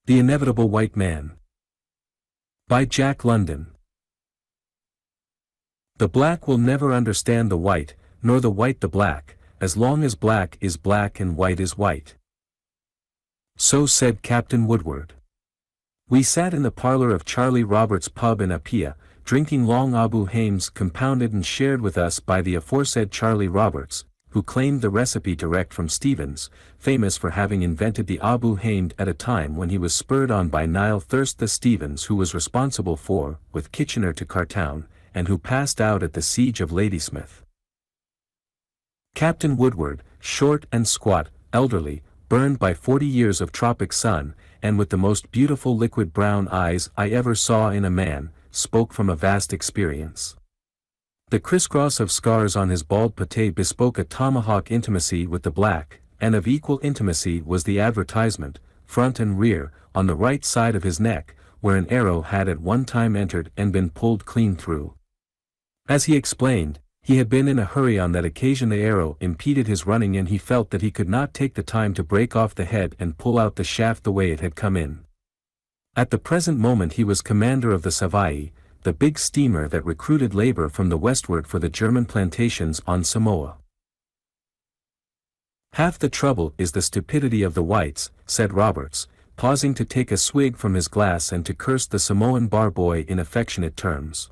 The Inevitable White Man. By Jack London. The black will never understand the white, nor the white the black, as long as black is black and white is white. So said Captain Woodward. We sat in the parlor of Charlie Roberts' pub in Apia, drinking long Abu Hames compounded and shared with us by the aforesaid Charlie Roberts, who claimed the recipe direct from Stevens, famous for having invented the Abu Hamed at a time when he was spurred on by Nile Thirst the Stevens, who was responsible for, with Kitchener to Cartown, and who passed out at the siege of Ladysmith. Captain Woodward, short and squat, elderly, burned by 40 years of tropic sun, and with the most beautiful liquid brown eyes I ever saw in a man, spoke from a vast experience. The crisscross of scars on his bald pate bespoke a tomahawk intimacy with the black, and of equal intimacy was the advertisement, front and rear, on the right side of his neck, where an arrow had at one time entered and been pulled clean through. As he explained, he had been in a hurry on that occasion. The arrow impeded his running and he felt that he could not take the time to break off the head and pull out the shaft the way it had come in. At the present moment he was commander of the Savaii, the big steamer that recruited labor from the westward for the German plantations on Samoa. Half the trouble is the stupidity of the whites, said Roberts, pausing to take a swig from his glass and to curse the Samoan bar boy in affectionate terms.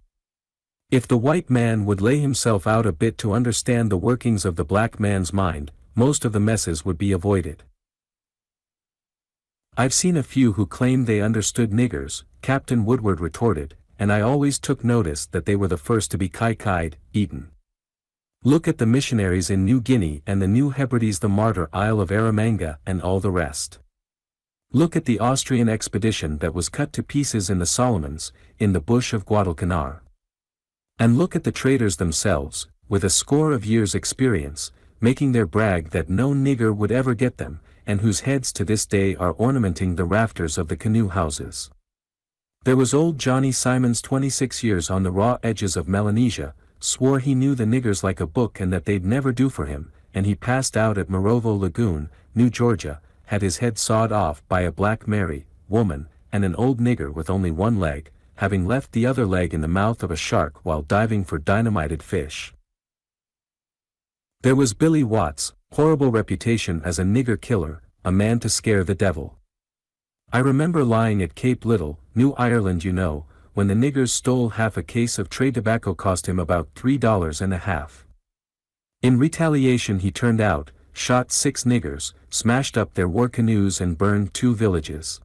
If the white man would lay himself out a bit to understand the workings of the black man's mind, most of the messes would be avoided. I've seen a few who claimed they understood niggers, Captain Woodward retorted, and I always took notice that they were the first to be kai-kai'd, eaten. Look at the missionaries in New Guinea and the New Hebrides, the martyr Isle of Eromanga and all the rest. Look at the Austrian expedition that was cut to pieces in the Solomons, in the bush of Guadalcanar. And look at the traders themselves, with a score of years' experience, making their brag that no nigger would ever get them, and whose heads to this day are ornamenting the rafters of the canoe houses. There was old Johnny Simons, 26 years on the raw edges of Melanesia, swore he knew the niggers like a book and that they'd never do for him, and he passed out at Morovo Lagoon, New Georgia, had his head sawed off by a black Mary, woman, and an old nigger with only one leg, having left the other leg in the mouth of a shark while diving for dynamited fish. There was Billy Watts, horrible reputation as a nigger killer, a man to scare the devil. I remember lying at Cape Little, New Ireland, when the niggers stole half a case of trade tobacco, cost him about $3.50. In retaliation he turned out, shot 6 niggers, smashed up their war canoes and burned 2 villages.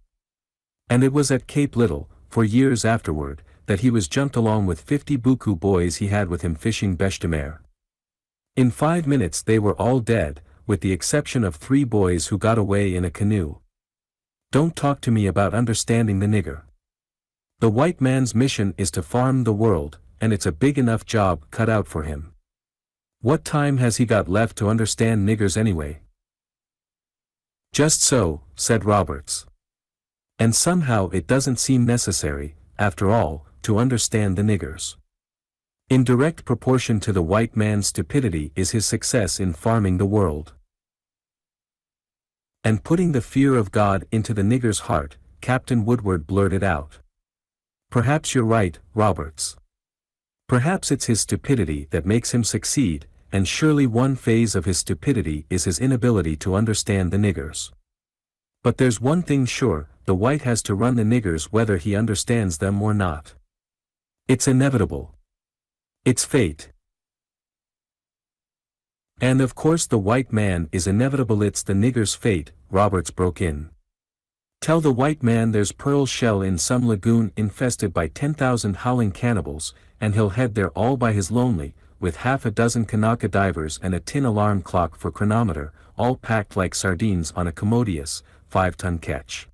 And it was at Cape Little, for years afterward, that he was jumped along with 50 Buku boys he had with him fishing bêche de mer. In 5 minutes they were all dead, with the exception of 3 boys who got away in a canoe. Don't talk to me about understanding the nigger. The white man's mission is to farm the world, and it's a big enough job cut out for him. What time has he got left to understand niggers anyway? Just so, said Roberts. And somehow it doesn't seem necessary, after all, to understand the niggers. In direct proportion to the white man's stupidity is his success in farming the world. And putting the fear of God into the nigger's heart, Captain Woodward blurted out. Perhaps you're right, Roberts. Perhaps it's his stupidity that makes him succeed, and surely one phase of his stupidity is his inability to understand the niggers. But there's one thing sure, the white has to run the niggers whether he understands them or not. It's inevitable. It's fate. And of course the white man is inevitable. It's the nigger's fate, Roberts broke in. Tell the white man there's pearl shell in some lagoon infested by 10,000 howling cannibals, and he'll head there all by his lonely, with half a dozen Kanaka divers and a tin alarm clock for chronometer, all packed like sardines on a commodious, 5-ton ketch.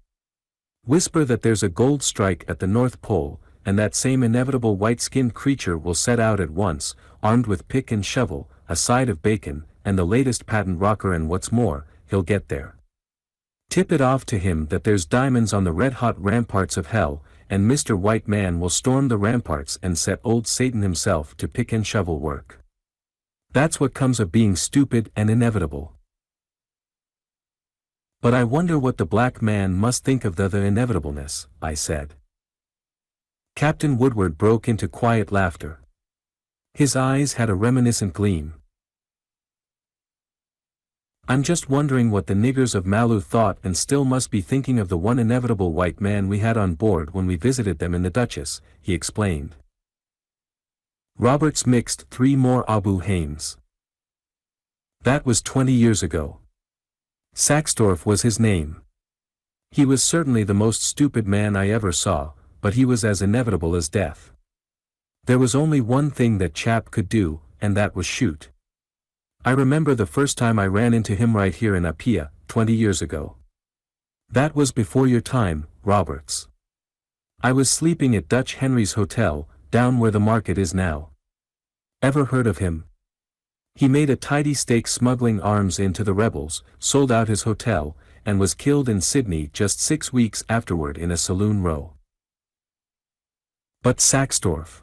Whisper that there's a gold strike at the North Pole, and that same inevitable white-skinned creature will set out at once, armed with pick and shovel, a side of bacon, and the latest patent rocker, and what's more, he'll get there. Tip it off to him that there's diamonds on the red-hot ramparts of hell, and Mr. White Man will storm the ramparts and set old Satan himself to pick and shovel work. That's what comes of being stupid and inevitable. But I wonder what the black man must think of the inevitableness, I said. Captain Woodward broke into quiet laughter. His eyes had a reminiscent gleam. I'm just wondering what the niggers of Malu thought and still must be thinking of the one inevitable white man we had on board when we visited them in the Duchess, he explained. Roberts mixed 3 more Abu Hames. That was 20 years ago. Saxdorf was his name. He was certainly the most stupid man I ever saw, but he was as inevitable as death. There was only one thing that chap could do, and that was shoot. I remember the first time I ran into him right here in Apia, 20 years ago. That was before your time, Roberts. I was sleeping at Dutch Henry's Hotel, down where the market is now. Ever heard of him? He made a tidy stake smuggling arms into the rebels, sold out his hotel, and was killed in Sydney just 6 weeks afterward in a saloon row. But Saxdorf.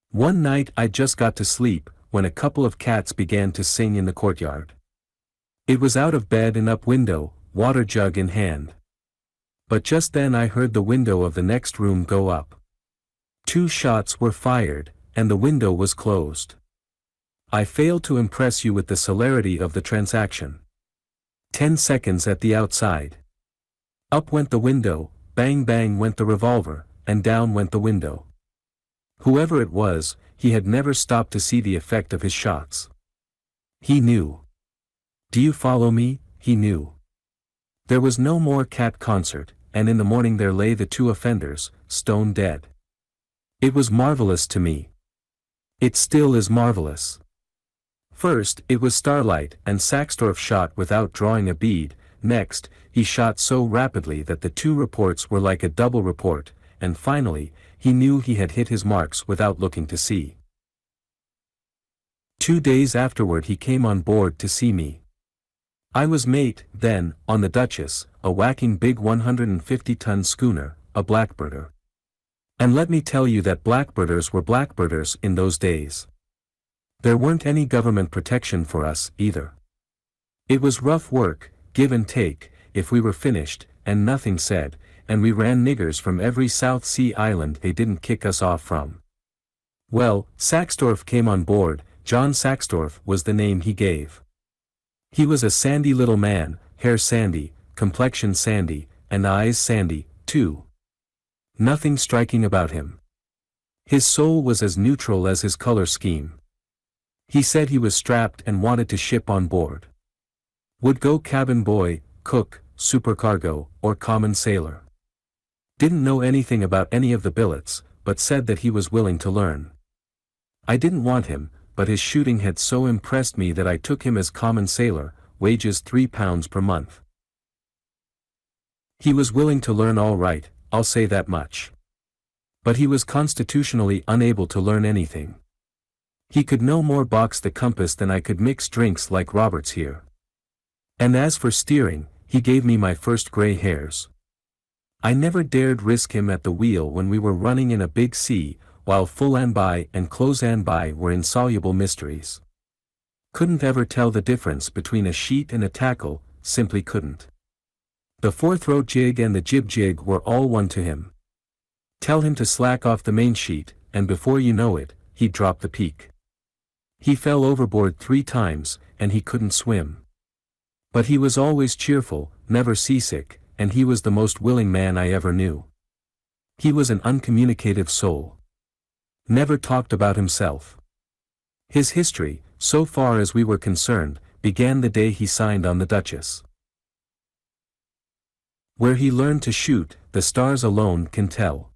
One night I just got to sleep, when a couple of cats began to sing in the courtyard. It was out of bed and up window, water jug in hand. But just then I heard the window of the next room go up. 2 shots were fired, and the window was closed. I failed to impress you with the celerity of the transaction. 10 seconds at the outside. Up went the window, bang bang went the revolver, and down went the window. Whoever it was, he had never stopped to see the effect of his shots. He knew. Do you follow me? He knew. There was no more cat concert, and in the morning there lay the 2 offenders, stone dead. It was marvelous to me. It still is marvelous. First, it was starlight, and Saxdorf shot without drawing a bead. Next, he shot so rapidly that the 2 reports were like a double report, and finally, he knew he had hit his marks without looking to see. 2 days afterward he came on board to see me. I was mate, then, on the Duchess, a whacking big 150-ton schooner, a blackbirder. And let me tell you that blackbirders were blackbirders in those days. There weren't any government protection for us, either. It was rough work, give and take, if we were finished, and nothing said, and we ran niggers from every South Sea island they didn't kick us off from. Well, Saxdorf came on board. John Saxdorf was the name he gave. He was a sandy little man, hair sandy, complexion sandy, and eyes sandy, too. Nothing striking about him. His soul was as neutral as his color scheme. He said he was strapped and wanted to ship on board. Would go cabin boy, cook, supercargo, or common sailor. Didn't know anything about any of the billets, but said that he was willing to learn. I didn't want him, but his shooting had so impressed me that I took him as common sailor, wages £3 per month. He was willing to learn all right, I'll say that much. But he was constitutionally unable to learn anything. He could no more box the compass than I could mix drinks like Roberts here. And as for steering, he gave me my first gray hairs. I never dared risk him at the wheel when we were running in a big sea, while full-an-by and close-an-by were insoluble mysteries. Couldn't ever tell the difference between a sheet and a tackle, simply couldn't. The fourth-row jig and the jib-jig were all one to him. Tell him to slack off the main sheet, and before you know it, he'd drop the peak. He fell overboard 3 times, and he couldn't swim. But he was always cheerful, never seasick, and he was the most willing man I ever knew. He was an uncommunicative soul. Never talked about himself. His history, so far as we were concerned, began the day he signed on the Duchess. Where he learned to shoot, the stars alone can tell.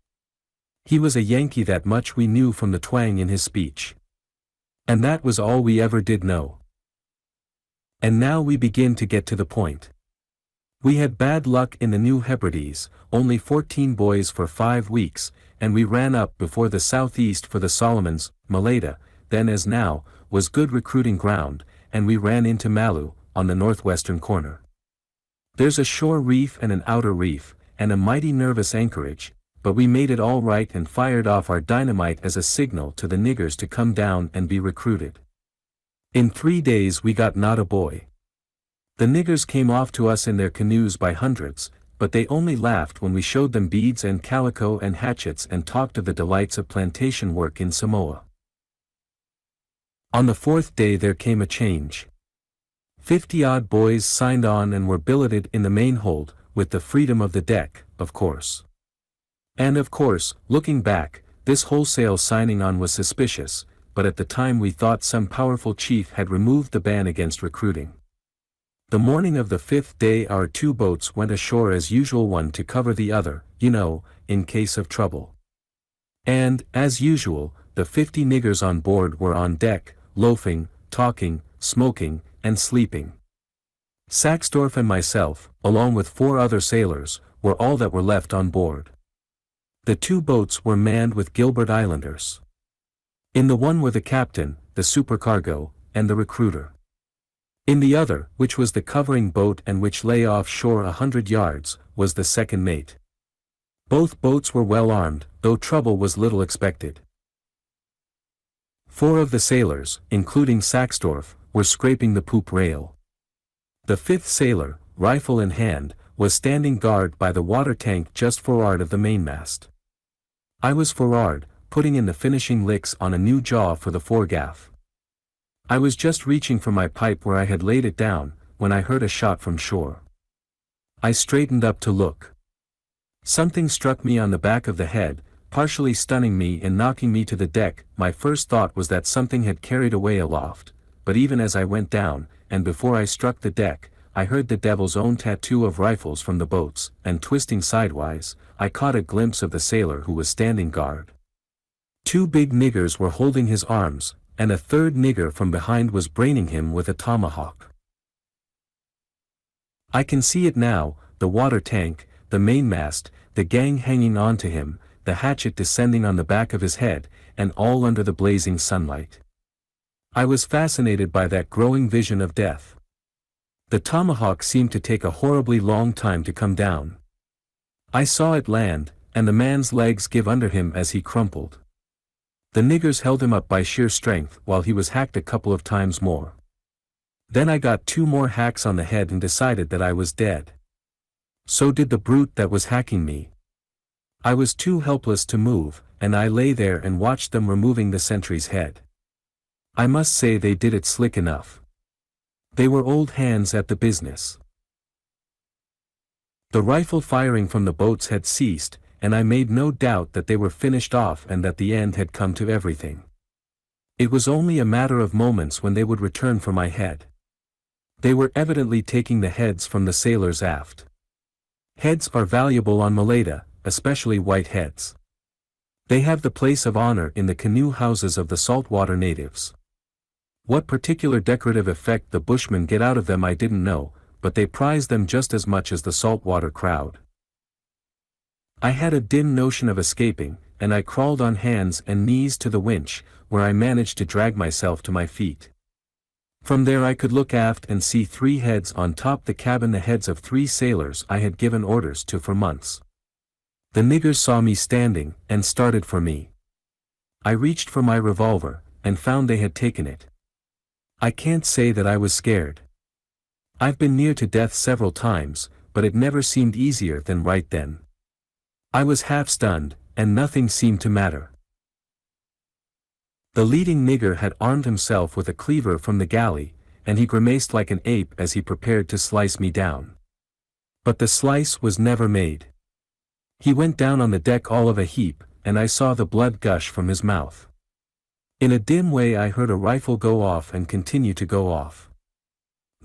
He was a Yankee, that much we knew from the twang in his speech. And that was all we ever did know. And now we begin to get to the point. We had bad luck in the New Hebrides, only 14 boys for 5 weeks, and we ran up before the southeast for the Solomons. Malaita, then as now, was good recruiting ground, and we ran into Malu, on the northwestern corner. There's a shore reef and an outer reef, and a mighty nervous anchorage, but we made it all right and fired off our dynamite as a signal to the niggers to come down and be recruited. In 3 days we got not a boy. The niggers came off to us in their canoes by hundreds, but they only laughed when we showed them beads and calico and hatchets and talked of the delights of plantation work in Samoa. On the fourth day there came a change. 50-odd boys signed on and were billeted in the main hold, with the freedom of the deck, of course. And of course, looking back, this wholesale signing on was suspicious, but at the time we thought some powerful chief had removed the ban against recruiting. The morning of the fifth day our two boats went ashore as usual, one to cover the other, in case of trouble. And, as usual, the 50 niggers on board were on deck, loafing, talking, smoking, and sleeping. Saxdorf and myself, along with 4 other sailors, were all that were left on board. The 2 boats were manned with Gilbert Islanders. In the one were the captain, the supercargo, and the recruiter. In the other, which was the covering boat and which lay offshore 100 yards, was the second mate. Both boats were well armed, though trouble was little expected. 4 of the sailors, including Saxdorf, were scraping the poop rail. The 5th sailor, rifle in hand, was standing guard by the water tank just forward of the mainmast. I was forward, putting in the finishing licks on a new jaw for the foregaff. I was just reaching for my pipe where I had laid it down, when I heard a shot from shore. I straightened up to look. Something struck me on the back of the head, partially stunning me and knocking me to the deck. My first thought was that something had carried away aloft, but even as I went down, and before I struck the deck, I heard the devil's own tattoo of rifles from the boats, and twisting sidewise, I caught a glimpse of the sailor who was standing guard. 2 big niggers were holding his arms, and a 3rd nigger from behind was braining him with a tomahawk. I can see it now, the water tank, the mainmast, the gang hanging on to him, the hatchet descending on the back of his head, and all under the blazing sunlight. I was fascinated by that growing vision of death. The tomahawk seemed to take a horribly long time to come down. I saw it land, and the man's legs give under him as he crumpled. The niggers held him up by sheer strength while he was hacked a couple of times more. Then I got 2 more hacks on the head and decided that I was dead. So did the brute that was hacking me. I was too helpless to move, and I lay there and watched them removing the sentry's head. I must say they did it slick enough. They were old hands at the business. The rifle firing from the boats had ceased, and I made no doubt that they were finished off and that the end had come to everything. It was only a matter of moments when they would return for my head. They were evidently taking the heads from the sailors aft. Heads are valuable on Malaita, especially white heads. They have the place of honor in the canoe houses of the saltwater natives. What particular decorative effect the bushmen get out of them I didn't know, but they prize them just as much as the saltwater crowd. I had a dim notion of escaping, and I crawled on hands and knees to the winch, where I managed to drag myself to my feet. From there I could look aft and see 3 heads on top the cabin, the heads of 3 sailors I had given orders to for months. The niggers saw me standing, and started for me. I reached for my revolver, and found they had taken it. I can't say that I was scared. I've been near to death several times, but it never seemed easier than right then. I was half stunned, and nothing seemed to matter. The leading nigger had armed himself with a cleaver from the galley, and he grimaced like an ape as he prepared to slice me down. But the slice was never made. He went down on the deck all of a heap, and I saw the blood gush from his mouth. In a dim way I heard a rifle go off and continue to go off.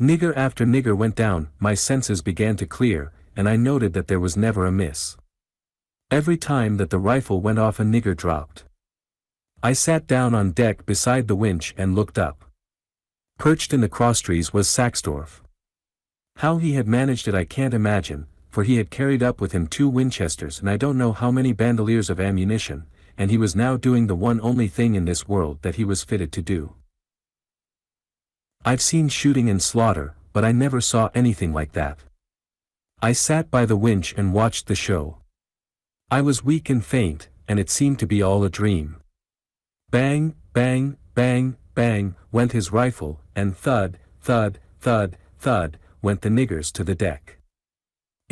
Nigger after nigger went down. My senses began to clear, and I noted that there was never a miss. Every time that the rifle went off a nigger dropped. I sat down on deck beside the winch and looked up. Perched in the crosstrees was Saxdorf. How he had managed it I can't imagine, for he had carried up with him 2 Winchesters and I don't know how many bandoliers of ammunition, and he was now doing the one only thing in this world that he was fitted to do. I've seen shooting and slaughter, but I never saw anything like that. I sat by the winch and watched the show. I was weak and faint, and it seemed to be all a dream. Bang, bang, bang, bang, went his rifle, and thud, thud, thud, thud, went the niggers to the deck.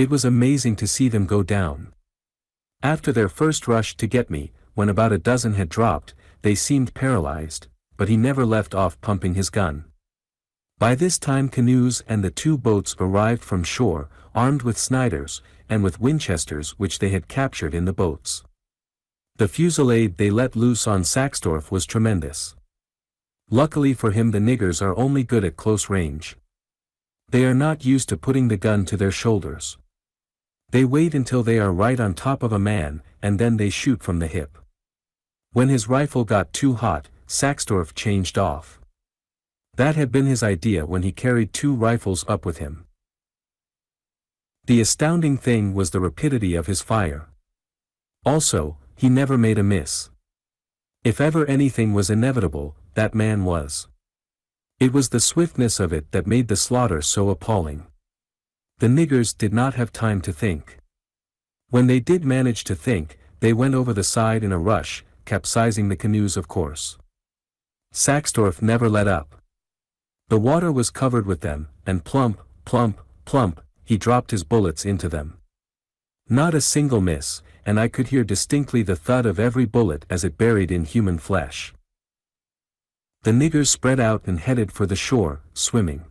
It was amazing to see them go down. After their first rush to get me, when about a dozen had dropped, they seemed paralyzed, but he never left off pumping his gun. By this time canoes and the 2 boats arrived from shore, armed with Snyders, and with Winchesters which they had captured in the boats. The fusillade they let loose on Saxdorf was tremendous. Luckily for him the niggers are only good at close range. They are not used to putting the gun to their shoulders. They wait until they are right on top of a man, and then they shoot from the hip. When his rifle got too hot, Saxdorf changed off. That had been his idea when he carried 2 rifles up with him. The astounding thing was the rapidity of his fire. Also, he never made a miss. If ever anything was inevitable, that man was. It was the swiftness of it that made the slaughter so appalling. The niggers did not have time to think. When they did manage to think, they went over the side in a rush, capsizing the canoes of course. Saxdorf never let up. The water was covered with them, and plump, plump, plump, he dropped his bullets into them. Not a single miss, and I could hear distinctly the thud of every bullet as it buried in human flesh. The niggers spread out and headed for the shore, swimming.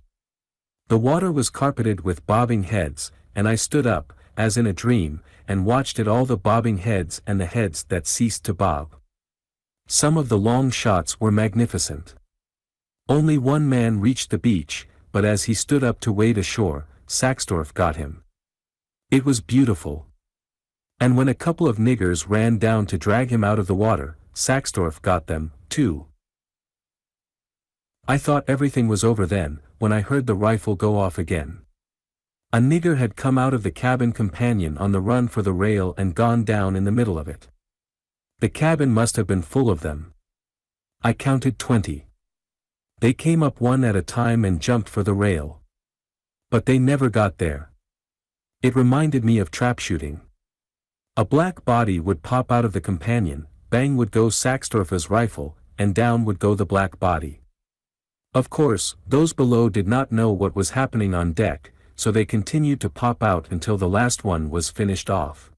The water was carpeted with bobbing heads, and I stood up, as in a dream, and watched at all the bobbing heads and the heads that ceased to bob. Some of the long shots were magnificent. Only one man reached the beach, but as he stood up to wade ashore, Saxdorf got him. It was beautiful. And when a couple of niggers ran down to drag him out of the water, Saxdorf got them, too. I thought everything was over then, when I heard the rifle go off again. A nigger had come out of the cabin companion on the run for the rail and gone down in the middle of it. The cabin must have been full of them. I counted 20. They came up one at a time and jumped for the rail. But they never got there. It reminded me of trap shooting. A black body would pop out of the companion, bang would go Saxdorf's rifle, and down would go the black body. Of course, those below did not know what was happening on deck, so they continued to pop out until the last one was finished off.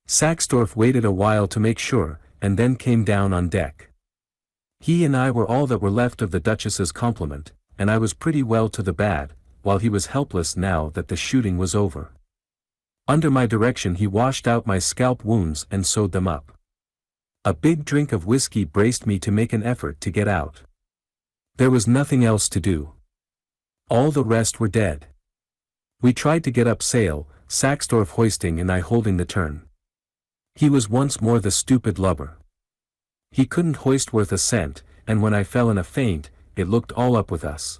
Saxdorf waited a while to make sure, and then came down on deck. He and I were all that were left of the Duchess's complement, and I was pretty well to the bad, while he was helpless now that the shooting was over. Under my direction he washed out my scalp wounds and sewed them up. A big drink of whiskey braced me to make an effort to get out. There was nothing else to do. All the rest were dead. We tried to get up sail, Saxdorf hoisting and I holding the turn. He was once more the stupid lubber. He couldn't hoist worth a cent, and when I fell in a faint, it looked all up with us.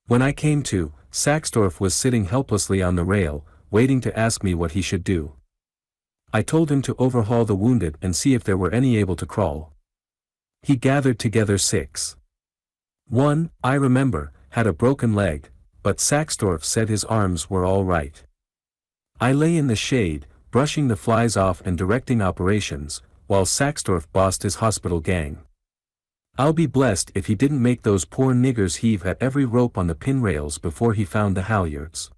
When I came to, Saxdorf was sitting helplessly on the rail, waiting to ask me what he should do. I told him to overhaul the wounded and see if there were any able to crawl. He gathered together 6. One, I remember, had a broken leg, but Saxdorf said his arms were all right. I lay in the shade, brushing the flies off and directing operations, while Saxdorf bossed his hospital gang. I'll be blessed if he didn't make those poor niggers heave at every rope on the pin rails before he found the halyards.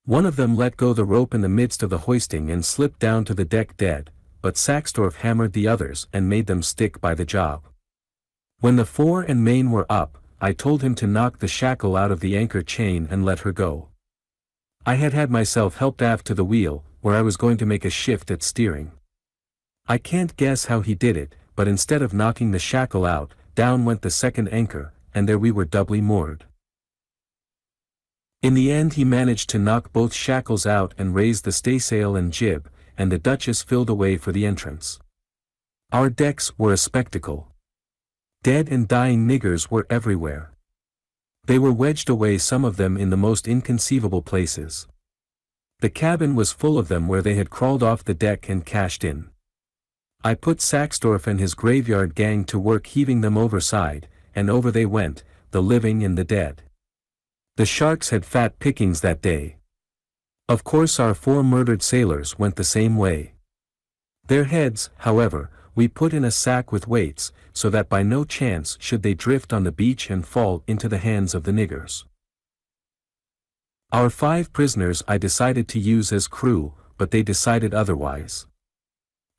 One of them let go the rope in the midst of the hoisting and slipped down to the deck dead, but Saxdorf hammered the others and made them stick by the job. When the fore and main were up, I told him to knock the shackle out of the anchor chain and let her go. I had had myself helped aft to the wheel, where I was going to make a shift at steering. I can't guess how he did it, but instead of knocking the shackle out, down went the second anchor, and there we were doubly moored. In the end he managed to knock both shackles out and raise the staysail and jib, and the Duchess filled away for the entrance. Our decks were a spectacle. Dead and dying niggers were everywhere. They were wedged away, some of them in the most inconceivable places. The cabin was full of them where they had crawled off the deck and cashed in. I put Saxdorf and his graveyard gang to work heaving them overside, and over they went, the living and the dead. The sharks had fat pickings that day. Of course our 4 murdered sailors went the same way. Their heads, however, we put in a sack with weights, so that by no chance should they drift on the beach and fall into the hands of the niggers. Our 5 prisoners I decided to use as crew, but they decided otherwise.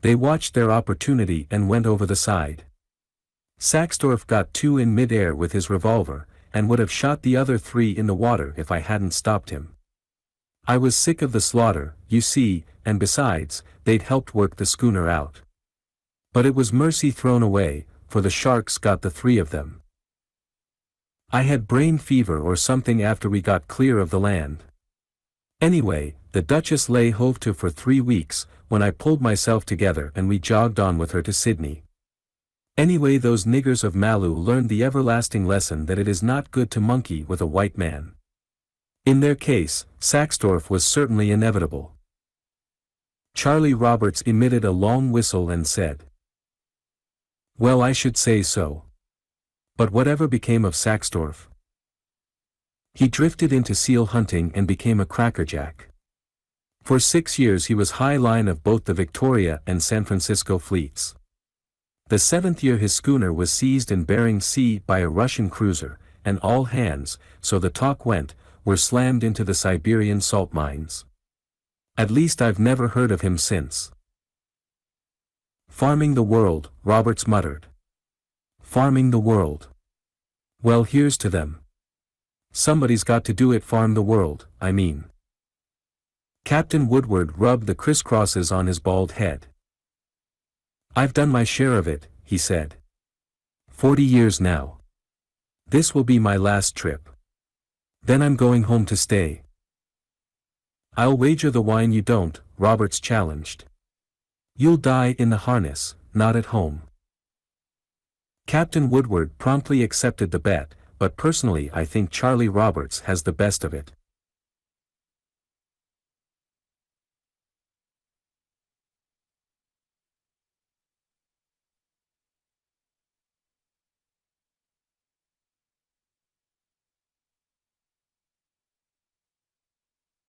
They watched their opportunity and went over the side. Saxdorf got 2 in mid-air with his revolver, and would have shot the other 3 in the water if I hadn't stopped him. I was sick of the slaughter, you see, and besides, they'd helped work the schooner out. But it was mercy thrown away, for the sharks got the 3 of them. I had brain fever or something after we got clear of the land. Anyway, the Duchess lay hove to for 3 weeks, when I pulled myself together and we jogged on with her to Sydney. Anyway, those niggers of Malu learned the everlasting lesson that it is not good to monkey with a white man. In their case, Saxdorf was certainly inevitable. Charlie Roberts emitted a long whistle and said, "Well, I should say so. But whatever became of Saxdorf?" "He drifted into seal hunting and became a crackerjack. For 6 years he was high line of both the Victoria and San Francisco fleets. The 7th year his schooner was seized in Bering Sea by a Russian cruiser, and all hands, so the talk went, were slammed into the Siberian salt mines. At least I've never heard of him since." "Farming the world," Roberts muttered. "Farming the world. Well, here's to them. Somebody's got to do it, farm the world, I mean." Captain Woodward rubbed the crisscrosses on his bald head. "I've done my share of it," he said. 40 years now. This will be my last trip. Then I'm going home to stay." "I'll wager the wine you don't," Roberts challenged. "You'll die in the harness, not at home." Captain Woodward promptly accepted the bet, but personally I think Charlie Roberts has the best of it.